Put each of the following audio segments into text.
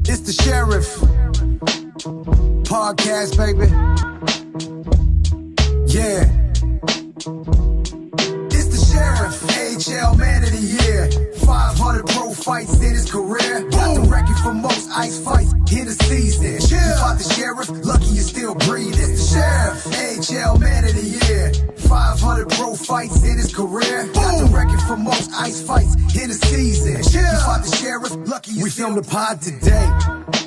It's the Sheriff Podcast, baby. Yeah. It's the Sheriff, AHL Man of the Year. 500 pro fights in his career. Got the record for most ice fights in a season. You fought the Sheriff, lucky you're still breathing. Sheriff, AHL Man of the Year. 500 pro fights in his career. Got the record for most ice fights in a season. You fought the Sheriff, lucky you still breathing. We filmed the pod today.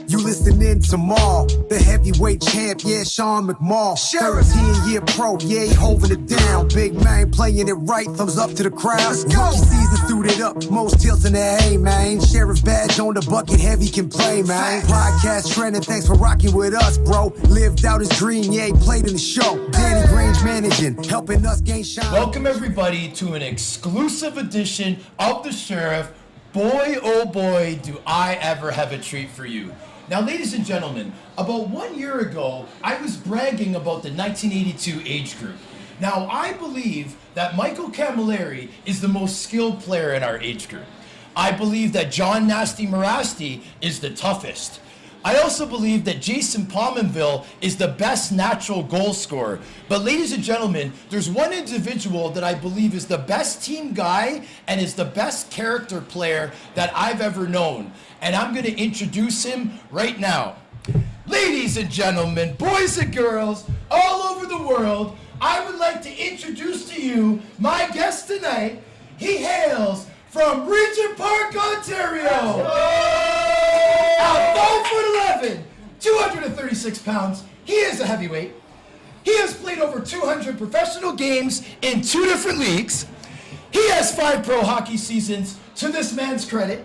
You listening tomorrow. The heavyweight champ, yeah, Sean McMahon. Sheriff, 13-year pro, yeah, he holding it down. Big man playing it right, thumbs up to the crowd. Let's go. Rookie season, suited up, most tilts in the A, man. Sheriff badge on the bucket, heavy can play, man. Podcast trending, thanks for rocking with us, bro. Lived out his dream, yeah, he played in the show. Danny Grange managing, helping us gain shine. Welcome everybody to an exclusive edition of the Sheriff. Boy, oh boy, do I ever have a treat for you. Now, ladies and gentlemen, about 1 year ago, I was bragging about the 1982 age group. Now, I believe that Michael Camilleri is the most skilled player in our age group. I believe that John Nasty Morasti is the toughest. I also believe that Jason Pominville is the best natural goal scorer. But ladies and gentlemen, there's one individual that I believe is the best team guy and is the best character player that I've ever known. And I'm going to introduce him right now. Ladies and gentlemen, boys and girls all over the world, I would like to introduce to you my guest tonight. He hails from Regent Park, Ontario. At 5'11", 236 pounds, he is a heavyweight. He has played over 200 professional games in 2 different leagues. He has 5 pro hockey seasons, to this man's credit.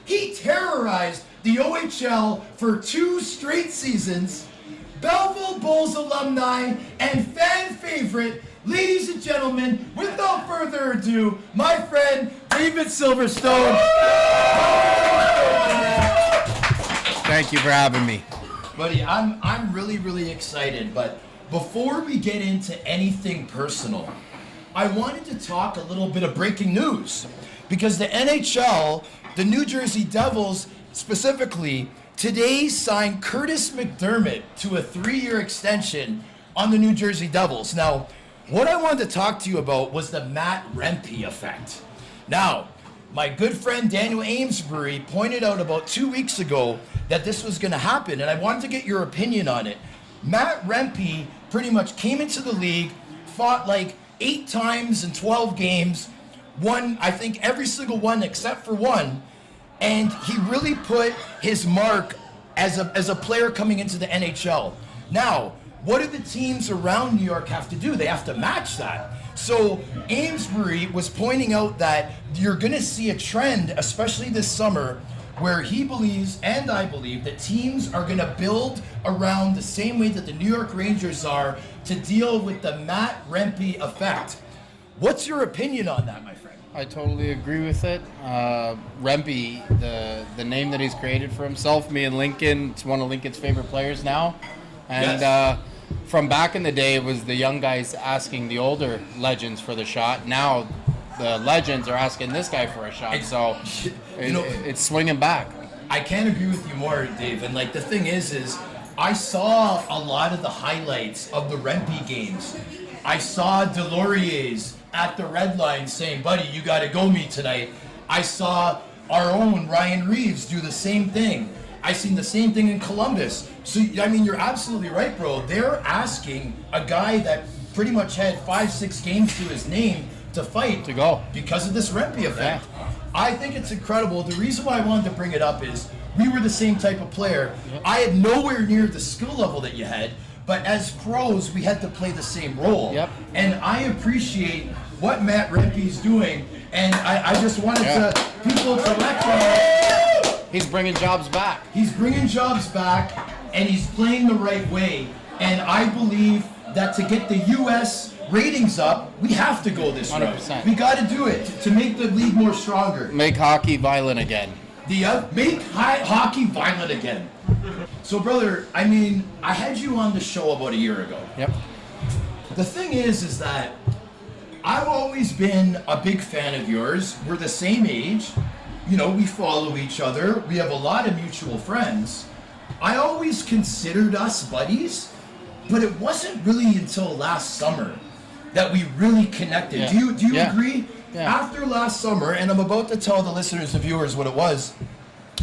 He terrorized the OHL for 2 straight seasons. Belleville Bulls alumni and fan favorite, ladies and gentlemen, without further ado, my friend David Silverstone. Thank you for having me. Buddy, I'm really excited, but before we get into anything personal, I wanted to talk a little bit of breaking news, because the NHL, the New Jersey Devils specifically, today signed Curtis McDermott to a 3-year extension on the New Jersey Devils. Now, what I wanted to talk to you about was the Matt Rempe effect. Now, my good friend Daniel Amesbury pointed out about 2 weeks ago that this was going to happen, and I wanted to get your opinion on it. Matt Rempe pretty much came into the league, fought like 8 times in 12 games, won, I think, every single one except for one, and he really put his mark as a player coming into the NHL. Now, what do the teams around New York have to do? They have to match that. So Amesbury was pointing out that you're going to see a trend, especially this summer, where he believes, and I believe, that teams are going to build around the same way that the New York Rangers are to deal with the Matt Rempe effect. What's your opinion on that, my friend? I totally agree with it. Rempe, the name that he's created for himself, me and Lincoln, it's one of Lincoln's favorite players now. And yes. From back in the day, it was the young guys asking the older legends for the shot. Now the legends are asking this guy for a shot. It's swinging back. I can't agree with you more, Dave. And like the thing is I saw a lot of the highlights of the Rempe games. I saw Delorier's at the red line saying, buddy, you got to go me tonight. I saw our own Ryan Reeves do the same thing. I seen the same thing in Columbus. So, I mean, you're absolutely right, bro. They're asking a guy that pretty much had 5-6 games to his name to fight. To go. Because of this Rempe effect. Yeah. I think it's incredible. The reason why I wanted to bring it up is we were the same type of player. Yep. I had nowhere near the skill level that you had, but as pros, we had to play the same role. Yep. And I appreciate what Matt Rempe's doing, and I just wanted people to recognize. He's bringing jobs back. He's bringing jobs back, and he's playing the right way. And I believe that to get the U.S. ratings up, we have to go this 100%. route. We got to do it to make the league more stronger. Make hockey violent again. Make hockey violent again. So, brother, I mean, I had you on the show about a year ago. Yep. The thing is that I've always been a big fan of yours. We're the same age. we follow each other. We have a lot of mutual friends. I always considered us buddies, but it wasn't really until last summer that we really connected. Yeah. Do you agree? Yeah. After last summer, and I'm about to tell the listeners and viewers what it was.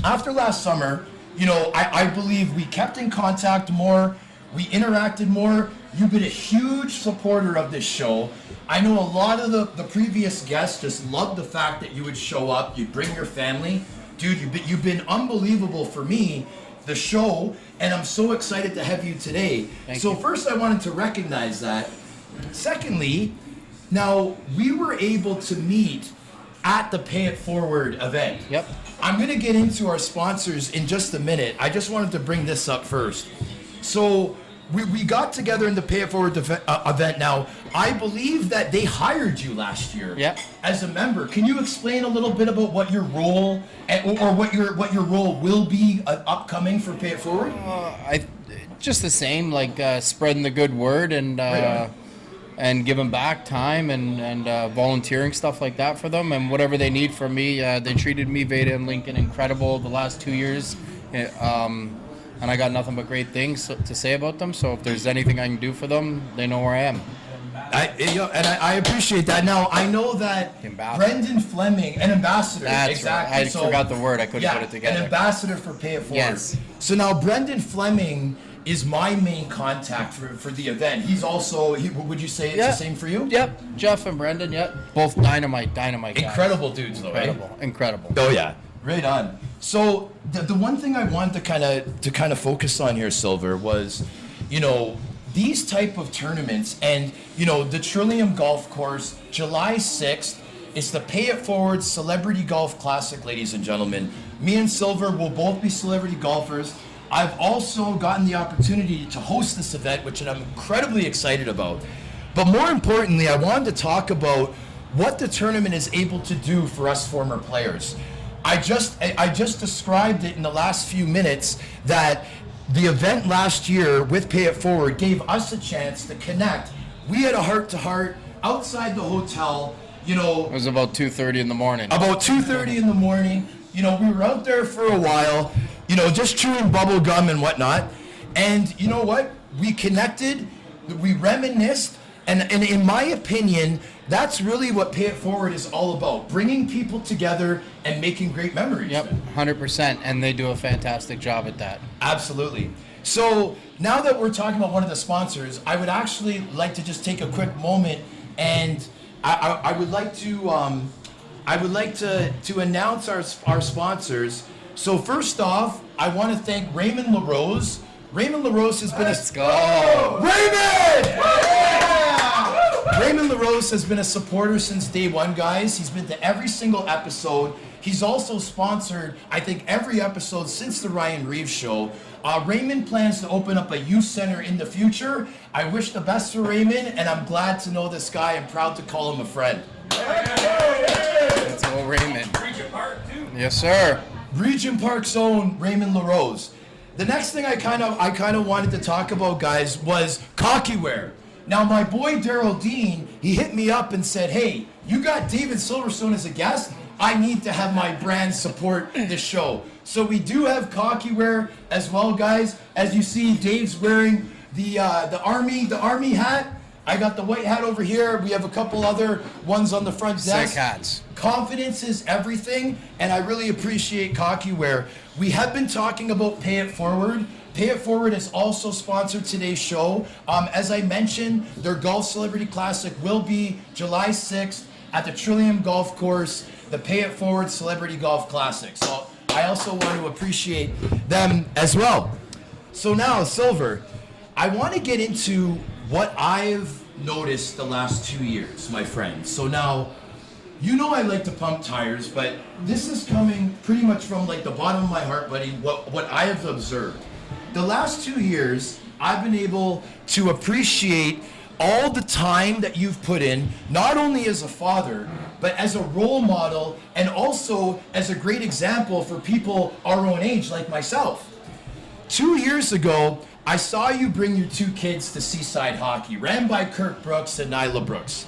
After last summer, I believe we kept in contact more. We interacted more. You've been a huge supporter of this show. I know a lot of the previous guests just loved the fact that you would show up, you'd bring your family. Dude, you've been unbelievable for me, the show, and I'm so excited to have you today. Thank you. First, I wanted to recognize that. Secondly, now we were able to meet at the Pay It Forward event. Yep. I'm going to get into our sponsors in just a minute. I just wanted to bring this up first. So we got together in the Pay It Forward event. Now, I believe that they hired you last year as a member. Can you explain a little bit about what your role or what your role will be upcoming for Pay It Forward? Just the same, like spreading the good word and giving back time and volunteering, stuff like that for them, and whatever they need from me. They treated me, Veda and Lincoln, incredible the last 2 years. And I got nothing but great things to say about them. So if there's anything I can do for them, they know where I am. I appreciate that. Now, I know that Brendan Fleming, an ambassador. That's exactly. right. I forgot the word. I couldn't put it together. An ambassador for Pay It Forward. Yes. So now Brendan Fleming is my main contact for the event. He's also, would you say it's the same for you? Yep. Jeff and Brendan, both dynamite guys. Incredible dudes, though, Incredible. Oh, yeah. Right on. So the one thing I wanted to kind of focus on here, Silver, was, these type of tournaments and, the Trillium Golf Course, July 6th, it's the Pay It Forward Celebrity Golf Classic, ladies and gentlemen. Me and Silver will both be celebrity golfers. I've also gotten the opportunity to host this event, which I'm incredibly excited about. But more importantly, I wanted to talk about what the tournament is able to do for us former players. I just described it in the last few minutes that the event last year with Pay It Forward gave us a chance to connect. We had a heart-to-heart outside the hotel. It was about 2:30 in the morning. About 2:30 in the morning. We were out there for a while, just chewing bubble gum and whatnot. And you know what? We connected, we reminisced, and in my opinion, that's really what Pay It Forward is all about, bringing people together and making great memories. Yep, 100%, and they do a fantastic job at that. Absolutely. So now that we're talking about one of the sponsors, I would actually like to just take a quick moment, and I would like to announce our sponsors. So first off, I want to thank Raymond LaRose. Raymond LaRose has been Let's go! Raymond! Raymond LaRose has been a supporter since day one, guys. He's been to every single episode. He's also sponsored, I think, every episode since the Ryan Reeves show. Raymond plans to open up a youth center in the future. I wish the best for Raymond, and I'm glad to know this guy. I'm proud to call him a friend. That's all Raymond. Regent Park, too. Yes, sir. Regent Park's own Raymond LaRose. The next thing I kind of wanted to talk about, guys, was Cockywear. Now, my boy Daryl Dean, he hit me up and said, hey, you got David Silverstone as a guest? I need to have my brand support this show. So we do have Cockywear as well, guys. As you see, Dave's wearing the army hat. I got the white hat over here. We have a couple other ones on the front desk. Sick hats. Confidence is everything, and I really appreciate Cockywear. We have been talking about Pay It Forward. Pay It Forward is also sponsored today's show. As I mentioned, their Golf Celebrity Classic will be July 6th at the Trillium Golf Course, the Pay It Forward Celebrity Golf Classic. So I also want to appreciate them as well. So now, Silver, I want to get into what I've noticed the last 2 years, my friend. So now, I like to pump tires, but this is coming pretty much from like the bottom of my heart, buddy, what I have observed. The last 2 years, I've been able to appreciate all the time that you've put in, not only as a father, but as a role model and also as a great example for people our own age like myself. 2 years ago, I saw you bring your two kids to Seaside Hockey, ran by Kirk Brooks and Nyla Brooks.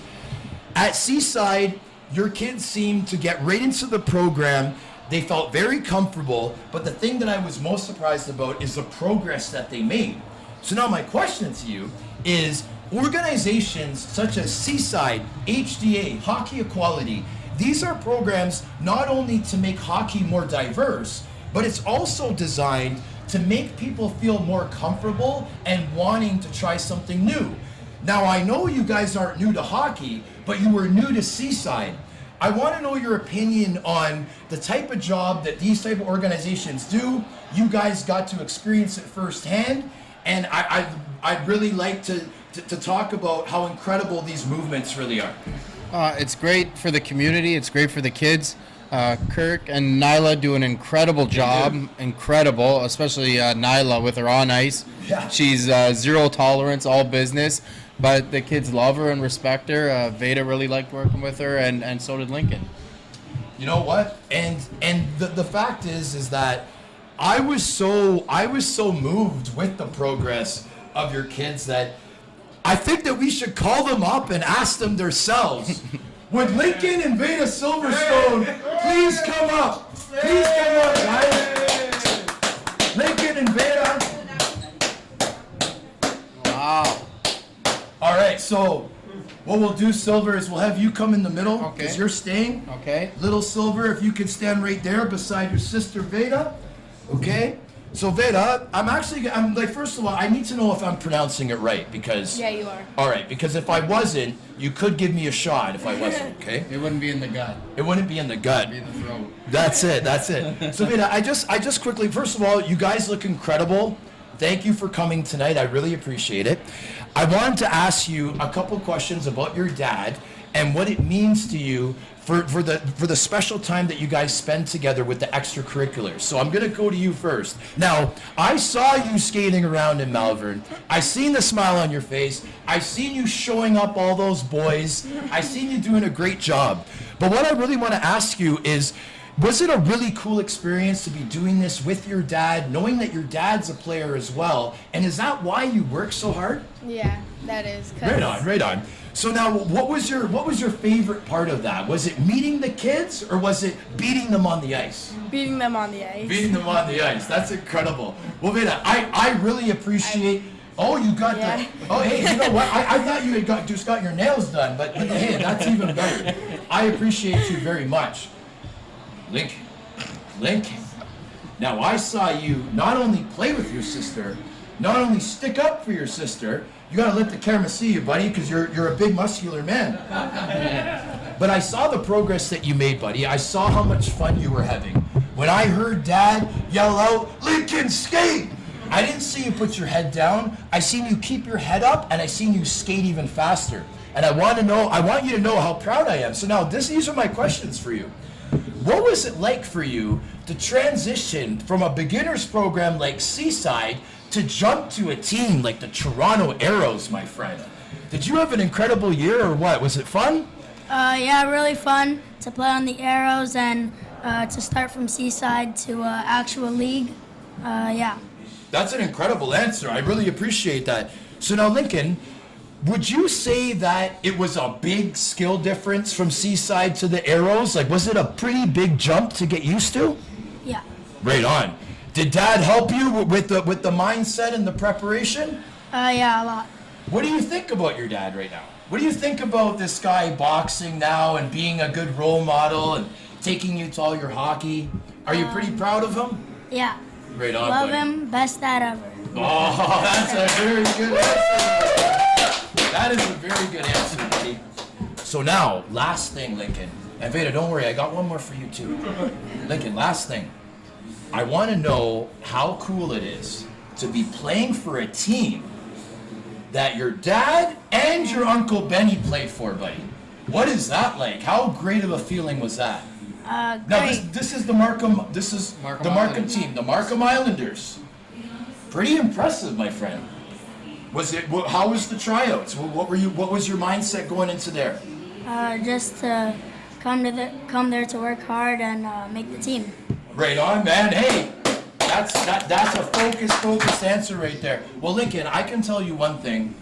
At Seaside, your kids seemed to get right into the program. They felt very comfortable, but the thing that I was most surprised about is the progress that they made. So now my question to you is, organizations such as Seaside, HDA, Hockey Equality, these are programs not only to make hockey more diverse, but it's also designed to make people feel more comfortable and wanting to try something new. Now, I know you guys aren't new to hockey, but you were new to Seaside. I want to know your opinion on the type of job that these type of organizations do. You guys got to experience it firsthand, and I'd really like to talk about how incredible these movements really are. It's great for the community. It's great for the kids. Kirk and Nyla do an incredible job. Incredible, especially Nyla with her on ice. Yeah. She's zero tolerance, all business. But the kids love her and respect her. Veda really liked working with her, and so did Lincoln. You know what? And the fact is that I was so moved with the progress of your kids that I think that we should call them up and ask them themselves. Would Lincoln and Veda Silverstone please come up? Please come up, guys. Lincoln and Veda. Wow. All right, so what we'll do, Silver, is we'll have you come in the middle Okay. because you're staying. Okay. Little Silver, if you could stand right there beside your sister Veda. Okay? So Veda, I'm like, first of all, I need to know if I'm pronouncing it right because... Yeah, you are. All right, because if I wasn't, you could give me a shot if I wasn't, okay? It wouldn't be in the gut. It wouldn't be in the gut. It'd be the throat. That's it. So Veda, I just quickly, first of all, you guys look incredible. Thank you for coming tonight. I really appreciate it. I wanted to ask you a couple questions about your dad and what it means to you for the special time that you guys spend together with the extracurriculars. So I'm gonna go to you first. Now, I saw you skating around in Malvern. I seen the smile on your face. I seen you showing up all those boys. I seen you doing a great job. But what I really want to ask you is, was it a really cool experience to be doing this with your dad, knowing that your dad's a player as well? And is that why you work so hard? Yeah, that is. Right on. So now, what was your favorite part of that? Was it meeting the kids, or was it beating them on the ice? Beating them on the ice. Beating them on the ice. That's incredible. Well, Veda, I really appreciate. Oh, you got Yeah. Oh, hey, you know what? I thought you had just got your nails done, but hey, that's even better. I appreciate you very much. Lincoln. Now, I saw you not only play with your sister, not only stick up for your sister. You gotta let the camera see you, buddy, because you're a big muscular man. But I saw the progress that you made, buddy. I saw how much fun you were having. When I heard Dad yell out, "Lincoln, skate!" I didn't see you put your head down. I seen you keep your head up, and I seen you skate even faster. And I want you to know how proud I am. So now, these are my questions for you. What was it like for you to transition from a beginner's program like Seaside to jump to a team like the Toronto Arrows, my friend? Did you have an incredible year or what? Was it fun? Yeah, really fun to play on the Arrows and to start from Seaside to actual league. Yeah. That's an incredible answer. I really appreciate that. So now, Lincoln, would you say that it was a big skill difference from Seaside to the Arrows? Like, was it a pretty big jump to get used to? Yeah. Right on. Did Dad help you with the mindset and the preparation? Yeah, a lot. What do you think about your dad right now? What do you think about this guy boxing now and being a good role model and taking you to all your hockey? Are you pretty proud of him? Yeah. Right on, Love buddy. him. Best dad ever. Oh, that's a very good answer. That is a very good answer, buddy. So now, last thing, Lincoln. And Veda, don't worry, I got one more for you too. Lincoln, last thing. I want to know how cool it is to be playing for a team that your dad and your Uncle Benny played for, buddy. What is that like? How great of a feeling was that? Now Great. this is the Markham Markham Markham team, the Markham Islanders. Pretty impressive, my friend. How was the tryouts? What was your mindset going into there? Just to come there to work hard and make the team. Right on, man. Hey, that's a focused answer right there. Well, Lincoln, I can tell you one thing.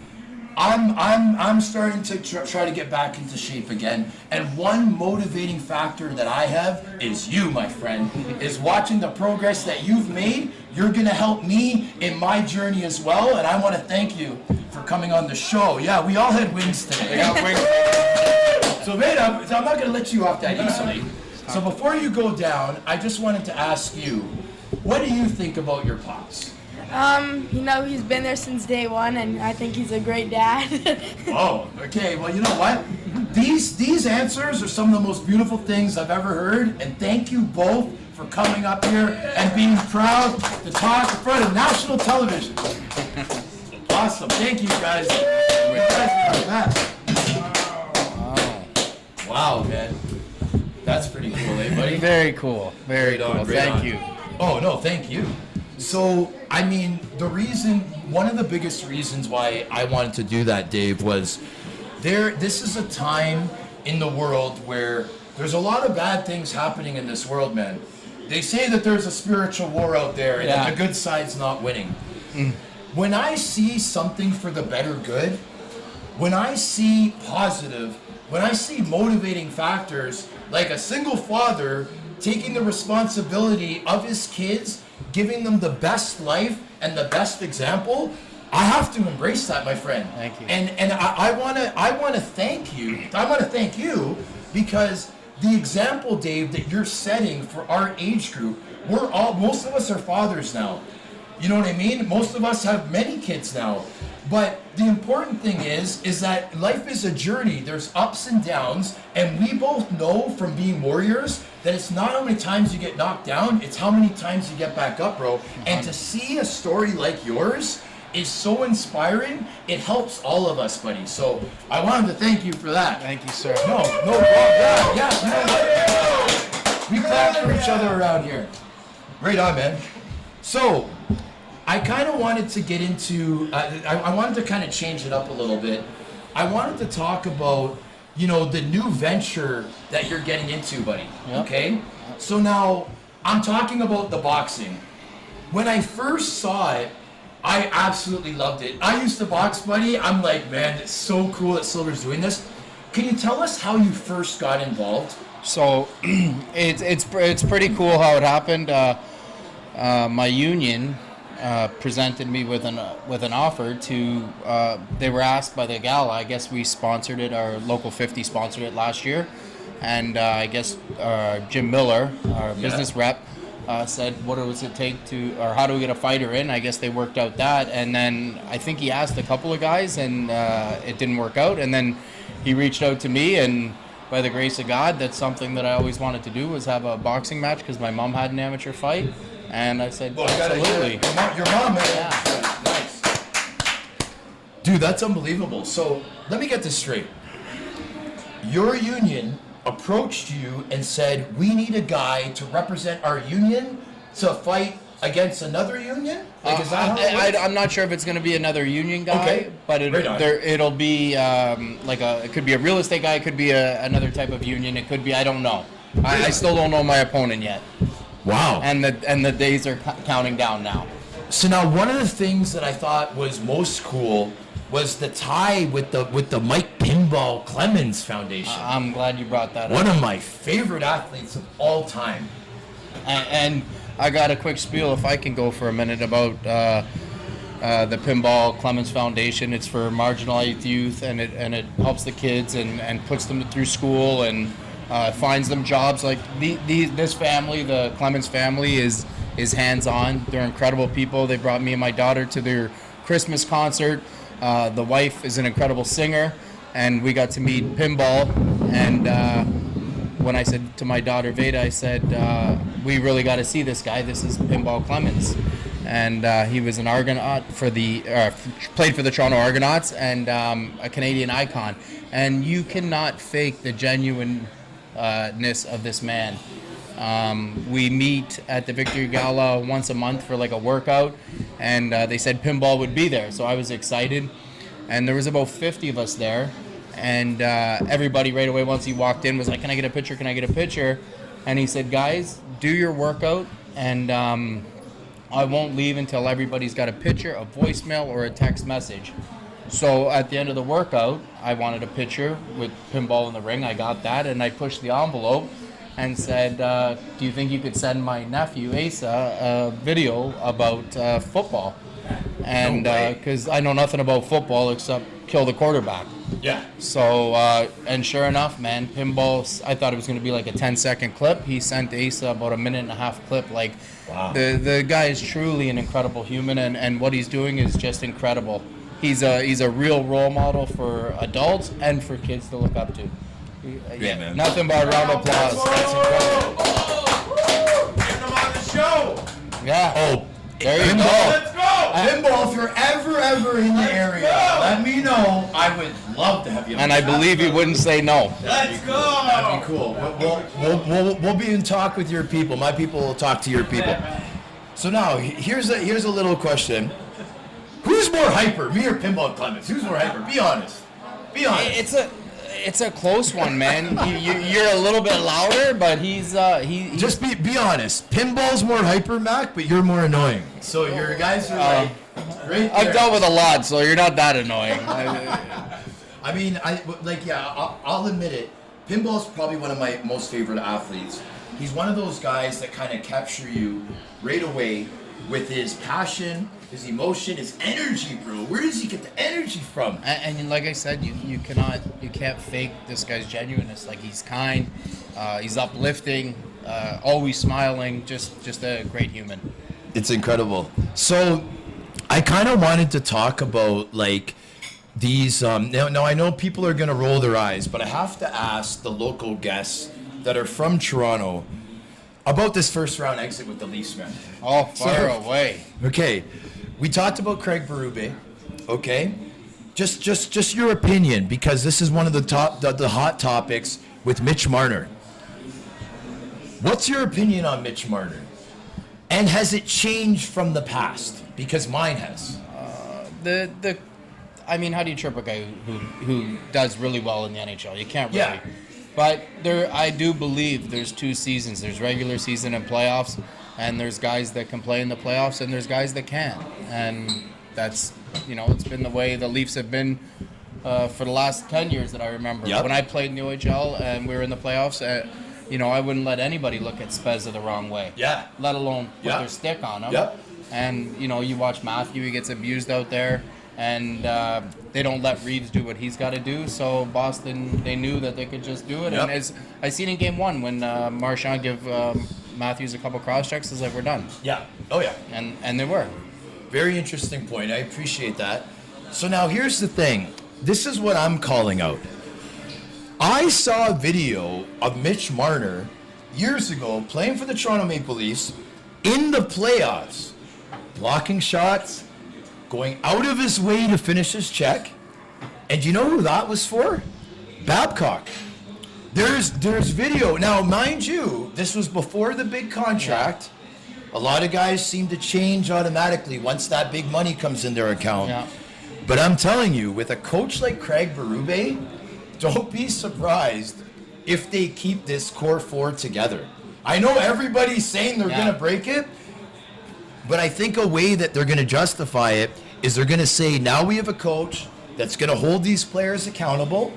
I'm starting to try to get back into shape again, and one motivating factor that I have is you, my friend, is watching the progress that you've made. You're gonna help me in my journey as well, and I want to thank you for coming on the show. Yeah, we all had wins today. We got wings. So, mate, I'm not gonna let you off that easily. So before you go down, I just wanted to ask you, what do you think about your pops? He's been there since day one, and I think he's a great dad. Oh, okay. Well, you know what? These answers are some of the most beautiful things I've ever heard, and thank you both for coming up here and being proud to talk in front of national television. Awesome. Thank you, guys. You guys are the best. Wow, man. That's pretty cool, eh, buddy? Very cool. Very cool. Thank you. Oh, no, thank you. So, I mean, one of the biggest reasons why I wanted to do that, Dave, was this is a time in the world where there's a lot of bad things happening in this world, man. They say that there's a spiritual war out there and that the good side's not winning. When I see something for the better good, when I see positive, when I see motivating factors, like a single father taking the responsibility of his kids, giving them the best life and the best example, I have to embrace that, my friend. Thank you. And I wanna thank you. I wanna thank you because the example, Dave, that you're setting for our age group, most of us are fathers now. You know what I mean? Most of us have many kids now. But the important thing is that life is a journey. There's ups and downs, and we both know from being warriors that it's not how many times you get knocked down, it's how many times you get back up, bro. And to see a story like yours is so inspiring. It helps all of us, buddy. So I wanted to thank you for that. Thank you, sir. No problem. Yeah, you know what? We clap for each other around here. Right on, man. So, I kind of wanted to get into, I wanted to kind of change it up a little bit. I wanted to talk about, the new venture that you're getting into, buddy. Yep. Okay? So now, I'm talking about the boxing. When I first saw it, I absolutely loved it. I used to box, buddy. I'm like, man, it's so cool that Silver's doing this. Can you tell us how you first got involved? So, it's pretty cool how it happened. My union presented me with an offer to. They were asked by the gala. I guess we sponsored it. Our local 50 sponsored it last year, and I guess Jim Miller, our business rep, said, "What does it take to, or how do we get a fighter in?" I guess they worked out that, and then I think he asked a couple of guys, and it didn't work out. And then he reached out to me, and by the grace of God, that's something that I always wanted to do, was have a boxing match because my mom had an amateur fight. And I said, absolutely. Your mom, man. Yeah. Nice. Dude, that's unbelievable. So, let me get this straight. Your union approached you and said, we need a guy to represent our union to fight against another union? Like, is that how it works? I'm not sure if it's going to be another union guy, okay. But it'll be it could be a real estate guy, it could be another type of union, it could be, I don't know. I still don't know my opponent yet. Wow. And the days are counting down now. So now one of the things that I thought was most cool was the tie with the Mike Pinball Clemens Foundation. I'm glad you brought that up. One of my favorite athletes of all time. And I got a quick spiel, if I can go for a minute, about the Pinball Clemens Foundation. It's for marginalized youth, and it helps the kids and puts them through school and finds them jobs. Like this family, the Clemens family, is hands-on. They're incredible people. They brought me and my daughter to their Christmas concert. The wife is an incredible singer, and we got to meet Pinball. And when I said to my daughter Veda, I said, we really got to see this guy. This is Pinball Clemens. And he was an Argonaut played for the Toronto Argonauts, and a Canadian icon. And you cannot fake the genuineness of this man. We meet at the Victory Gala once a month for like a workout, and they said Pinball would be there, so I was excited. And there was about 50 of us there, and everybody right away, once he walked in, was like, can I get a picture, can I get a picture? And he said, guys, do your workout, and I won't leave until everybody's got a picture, a voicemail, or a text message. So at the end of the workout, I wanted a picture with pinball in the ring. I got that, and I pushed the envelope and said, do you think you could send my nephew Asa a video about football? And because I know nothing about football except kill the quarterback. Yeah. So, and sure enough, man, pinball, I thought it was going to be like a 10-second clip. He sent Asa about a 1.5-minute clip. Like, wow. The guy is truly an incredible human, and what he's doing is just incredible. He's a real role model for adults and for kids to look up to. Yeah, man. Nothing but a round of applause. That's incredible. Get him on the show. Yeah. Oh, there you go. Let's go. Pinball, if you're ever in the area, let me know. I would love to have you. And I believe he wouldn't say no. Let's go. That'd be cool. We'll be in talk with your people. My people will talk to your people. So now, here's a little question. Who's more hyper, me or Pinball Clemens? Who's more hyper? Be honest. Be honest. It's a close one, man. You're a little bit louder, but he's just be honest. Pinball's more hyper, Mac, but you're more annoying. So your guys are like right there. I've dealt with a lot, so you're not that annoying. I mean, I'll admit it. Pinball's probably one of my most favorite athletes. He's one of those guys that kind of capture you right away with his passion, his emotion, his energy, bro. Where does he get the energy from? And like I said, you can't fake this guy's genuineness. Like, he's kind, he's uplifting, always smiling, just a great human. It's incredible. So I kind of wanted to talk about like these. Now I know people are gonna roll their eyes, but I have to ask the local guests that are from Toronto about this first round exit with the Leafs, man. Oh, far away. Okay, we talked about Craig Berube. Okay, just your opinion, because this is one of the hot topics with Mitch Marner. What's your opinion on Mitch Marner? And has it changed from the past? Because mine has. I mean, how do you trip a guy who does really well in the NHL? You can't really. Yeah. But I do believe there's two seasons. There's regular season and playoffs, and there's guys that can play in the playoffs, and there's guys that can't. And that's, it's been the way the Leafs have been for the last 10 years that I remember. Yep. When I played in the OHL and we were in the playoffs, I wouldn't let anybody look at Spezza the wrong way. Yeah. Let alone put Yeah. their stick on him. Yep. And, you watch Matthew, he gets abused out there. And they don't let Reeves do what he's got to do. So Boston, they knew that they could just do it. Yep. And as I seen in Game 1 when Marchand gave Matthews a couple cross checks, is like, we're done. Yeah. Oh yeah. And they were. Very interesting point. I appreciate that. So now here's the thing. This is what I'm calling out. I saw a video of Mitch Marner years ago playing for the Toronto Maple Leafs in the playoffs, blocking shots, going out of his way to finish his check. And you know who that was for? Babcock. There's video. Now, mind you, this was before the big contract. A lot of guys seem to change automatically once that big money comes in their account. Yeah. But I'm telling you, with a coach like Craig Berube, don't be surprised if they keep this core four together. I know everybody's saying they're going to break it, but I think a way that they're going to justify it is they're going to say, now we have a coach that's going to hold these players accountable.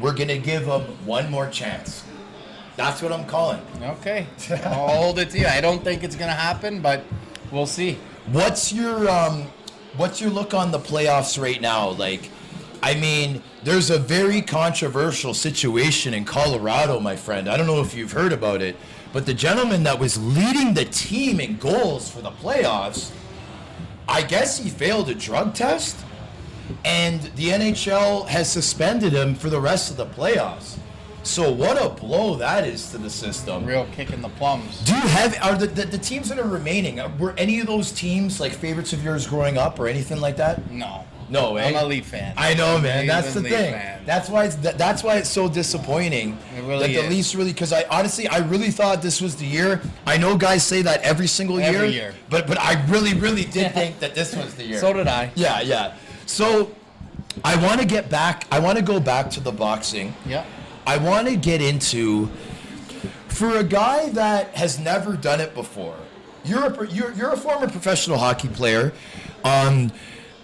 We're going to give them one more chance. That's what I'm calling. Okay. I'll hold it to you. I don't think it's going to happen, but we'll see. What's your look on the playoffs right now? Like, I mean, there's a very controversial situation in Colorado, my friend. I don't know if you've heard about it, but the gentleman that was leading the team in goals for the playoffs, I guess he failed a drug test, and the NHL has suspended him for the rest of the playoffs. So what a blow that is to the system. Real kick in the plums. Do you are the teams that are remaining, were any of those teams like favorites of yours growing up or anything like that? No. No, eh? I'm a Leaf fan. I know, man. That's the Leaf thing. fan. That's why it's so disappointing It really that the is. Leafs really, because I really thought this was the year. I know guys say that every single year. Every year. But I really did think that this was the year. So did I. Yeah. So I want to go back to the boxing. Yeah. I want to get into, for a guy that has never done it before, you're a former professional hockey player.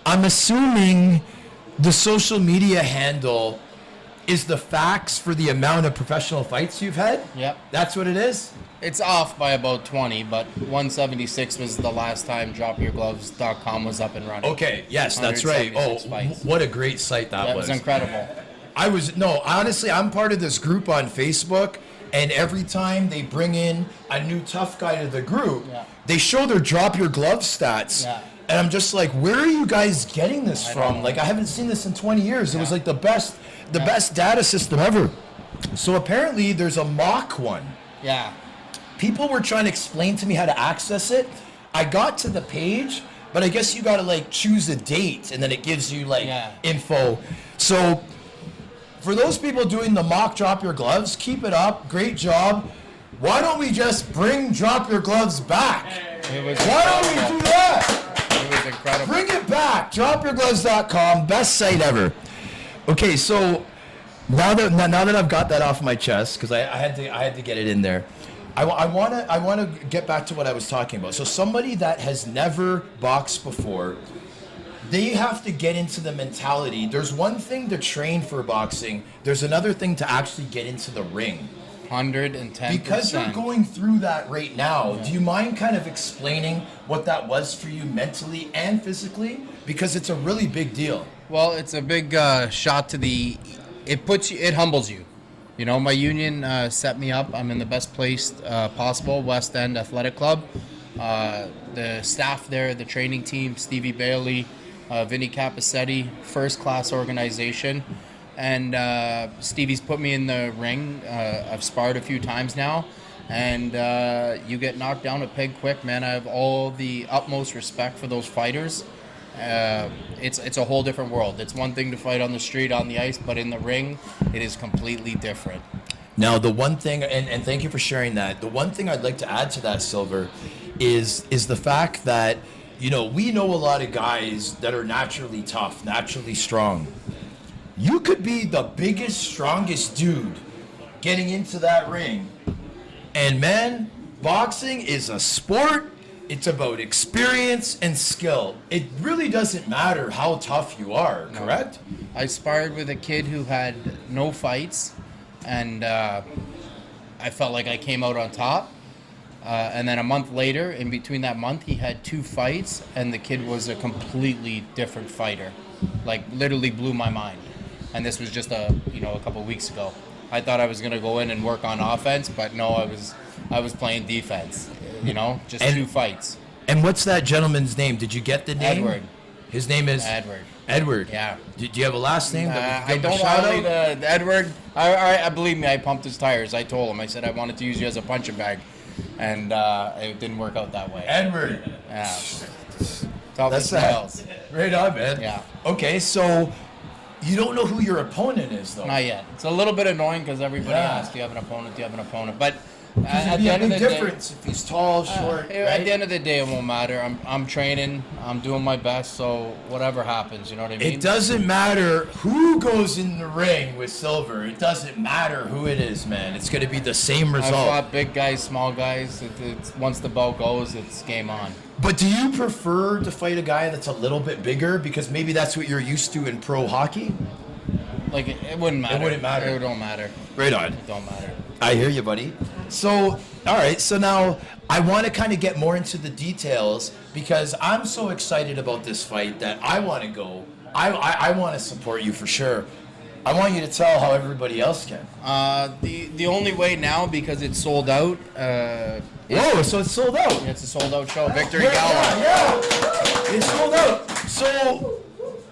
I'm assuming the social media handle is the facts for the amount of professional fights you've had? Yep. That's what it is? It's off by about 20, but 176 was the last time dropyourgloves.com was up and running. Okay, yes, that's right. Oh, 176 fights. what a great site that was. That was incredible. Honestly, I'm part of this group on Facebook, and every time they bring in a new tough guy to the group, they show their drop your glove stats. Yeah. And I'm just like, where are you guys getting this from? Like, I haven't seen this in 20 years. It was like the best data system ever. So apparently there's a mock one. Yeah. People were trying to explain to me how to access it. I got to the page, but I guess you got to like choose a date, and then it gives you like info. So for those people doing the mock drop your gloves, keep it up. Great job. Why don't we just bring drop your gloves back? Why don't we do that? It was incredible. Bring it back. Dropyourgloves.com, best site ever. Okay, so now that I've got that off my chest, because I had to get it in there. I want to get back to what I was talking about. So somebody that has never boxed before, they have to get into the mentality. There's one thing to train for boxing. There's another thing to actually get into the ring. 110%. Because you're going through that right now, do you mind kind of explaining what that was for you mentally and physically? Because it's a really big deal. Well, it's a big shot to the. It humbles you. You know, my union set me up. I'm in the best place possible, West End Athletic Club. The staff there, the training team, Stevie Bailey, Vinny Capacetti, first class organization. And Stevie's put me in the ring. I've sparred a few times now. And you get knocked down a peg quick, man. I have all the utmost respect for those fighters. It's a whole different world. It's one thing to fight on the street, on the ice, but in the ring, it is completely different. Now, the one thing, and thank you for sharing that, the one thing I'd like to add to that, Silver, is the fact that, you know, we know a lot of guys that are naturally tough, naturally strong. You could be the biggest, strongest dude getting into that ring. And man, boxing is a sport. It's about experience and skill. It really doesn't matter how tough you are, correct? I sparred with a kid who had no fights, and I felt like I came out on top. And then a month later, in between that month, he had 2 fights, and the kid was a completely different fighter. Like, literally blew my mind. And this was just a couple weeks ago. I thought I was going to go in and work on offense, but no, I was playing defense. You know, just 2 fights. And what's that gentleman's name? Did you get the name? Edward. His name is? Edward. Yeah. Do you have a last name? I don't know. Edward. I believe me, I pumped his tires. I told him. I said I wanted to use you as a punching bag. And it didn't work out that way. Edward. Yeah. That's right on, man. Yeah. Okay, so you don't know who your opponent is, though. Not yet. It's a little bit annoying because everybody asks, "Do you have an opponent? Do you have an opponent?" But at the end of the difference if he's tall, short. Right? At the end of the day, it won't matter. I'm training. I'm doing my best. So whatever happens, you know what I mean. It doesn't matter who goes in the ring with Silver. It doesn't matter who it is, man. It's going to be the same result. I've fought big guys, small guys. It's once the bell goes, it's game on. But do you prefer to fight a guy that's a little bit bigger because maybe that's what you're used to in pro hockey? Like it wouldn't matter. It wouldn't matter. It don't matter. Right on. It don't matter. I hear you, buddy. So, all right. So now I want to kind of get more into the details because I'm so excited about this fight that I want to go. I want to support you for sure. I want you to tell how everybody else can. The only way now, because it's sold out. Whoa! So it's sold out. It's a sold out show. Victory Gala. Yeah. It's sold out. So.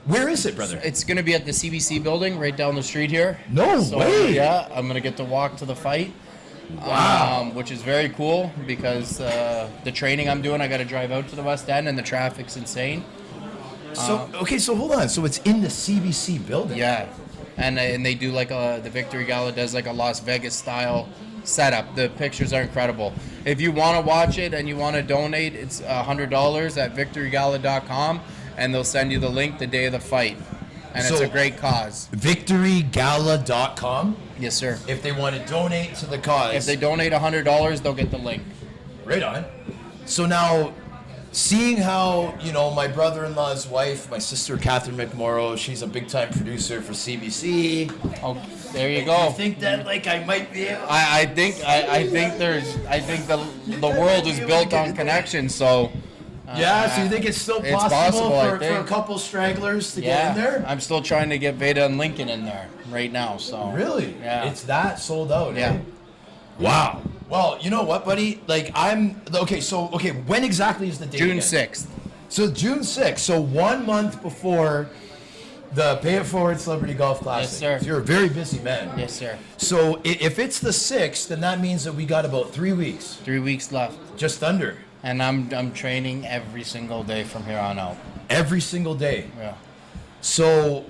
Where is it, brother? It's going to be at the CBC building right down the street here. No way. Yeah, I'm going to get to walk to the fight. Wow. Which is very cool because the training I'm doing, I got to drive out to the West End and the traffic's insane. So hold on. So it's in the CBC building. Yeah. And they do like the Victory Gala does like a Las Vegas style setup. The pictures are incredible. If you want to watch it and you want to donate, it's $100 at victorygala.com. And they'll send you the link the day of the fight. And it's a great cause. VictoryGala.com? Yes, sir. If they want to donate to the cause. If they donate $100, they'll get the link. Right on. So now, seeing how, you know, my brother-in-law's wife, my sister Catherine McMorrow, she's a big-time producer for CBC. Oh, there you go. You think that, like, I might be able? I think the world is built on connections. So. Yeah, so you think it's still possible for a couple stragglers to get in there? I'm still trying to get Veda and Lincoln in there right now. So really, yeah, it's that sold out. Yeah. Eh? Wow. Well, you know what, buddy? Like when exactly is the date? June again? 6th. So June 6th. So 1 month before the Pay It Forward Celebrity Golf Classic. Yes, sir. So you're a very busy man. Yes, sir. So if it's the 6th, then that means that we got about 3 weeks. 3 weeks left. Just under. And I'm training every single day from here on out. Every single day. Yeah. So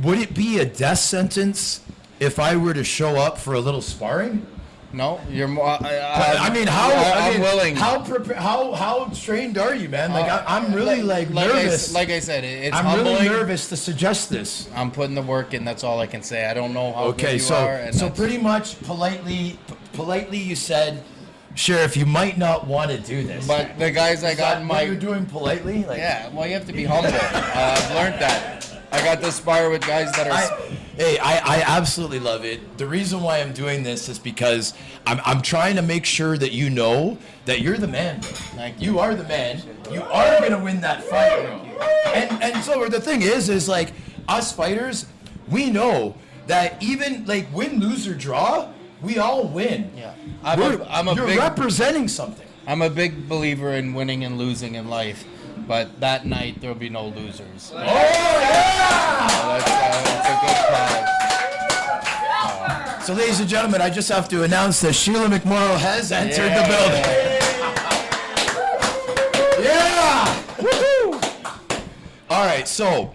would it be a death sentence if I were to show up for a little sparring? No, you're more. I'm willing. How trained are you, man? Like I'm really nervous. Like I said, it's I'm humbling. really nervous to suggest this. I'm putting the work in. That's all I can say. I don't know how good you so are. so pretty much politely, you said, Sheriff, you might not want to do this. But the guys I got in my. What you're doing politely? Like, yeah. Well, you have to be humble. I've learned that. I got to spar with guys that are. I absolutely love it. The reason why I'm doing this is because I'm trying to make sure that you know that you're the man, bro. Thank you are the man. You are gonna win that fight, bro. And so the thing is like us fighters, we know that even like win, lose, or draw, we all win. Yeah. You're representing something. I'm a big believer in winning and losing in life. But that night, there'll be no losers. Oh, yeah! That's a good cause. So, ladies and gentlemen, I just have to announce that Sheila McMorrow has entered the building. Yeah! Woohoo! All right, so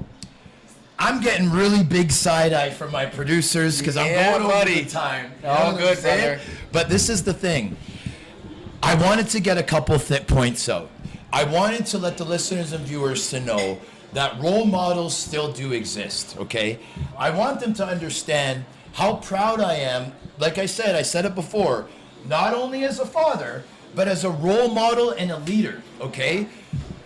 I'm getting really big side-eye from my producers because I'm going over the time. All good, brother. But this is the thing. I wanted to get a couple thick points out. I wanted to let the listeners and viewers to know that role models still do exist, okay? I want them to understand how proud I am. Like I said it before, not only as a father, but as a role model and a leader, okay?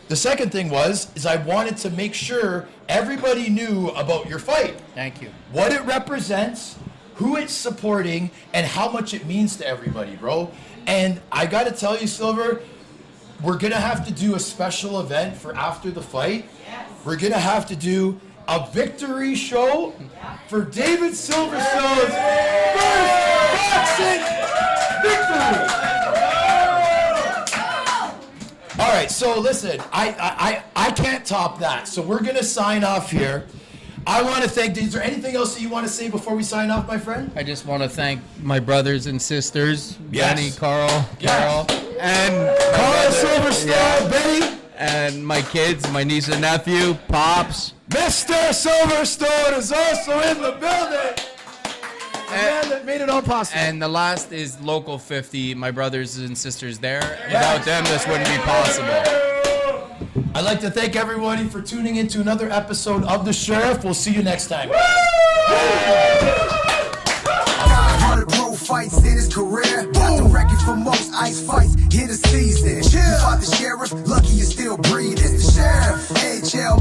The second thing is I wanted to make sure everybody knew about your fight. Thank you. What it represents, who it's supporting, and how much it means to everybody, bro. And I gotta tell you, Silver, we're going to have to do a special event for after the fight. Yes. We're going to have to do a victory show for David Silverstone's first boxing victory. All right, so listen, I can't top that. So we're going to sign off here. I want to thank, is there anything else that you want to say before we sign off, my friend? I just want to thank my brothers and sisters, Yes. Benny, Carl, and Carl Silverstone, Benny. And my kids, my niece and nephew, Pops. Mr. Silverstone is also in the building. The man that made it all possible. And the last is Local 50, my brothers and sisters there. Without them, this wouldn't be possible. I'd like to thank everybody for tuning in to another episode of The Sheriff. We'll see you next time. 500 pro fights in his career. Got the record for most ice fights in a season. You fought the sheriff, lucky you're still breathing. The sheriff, HL.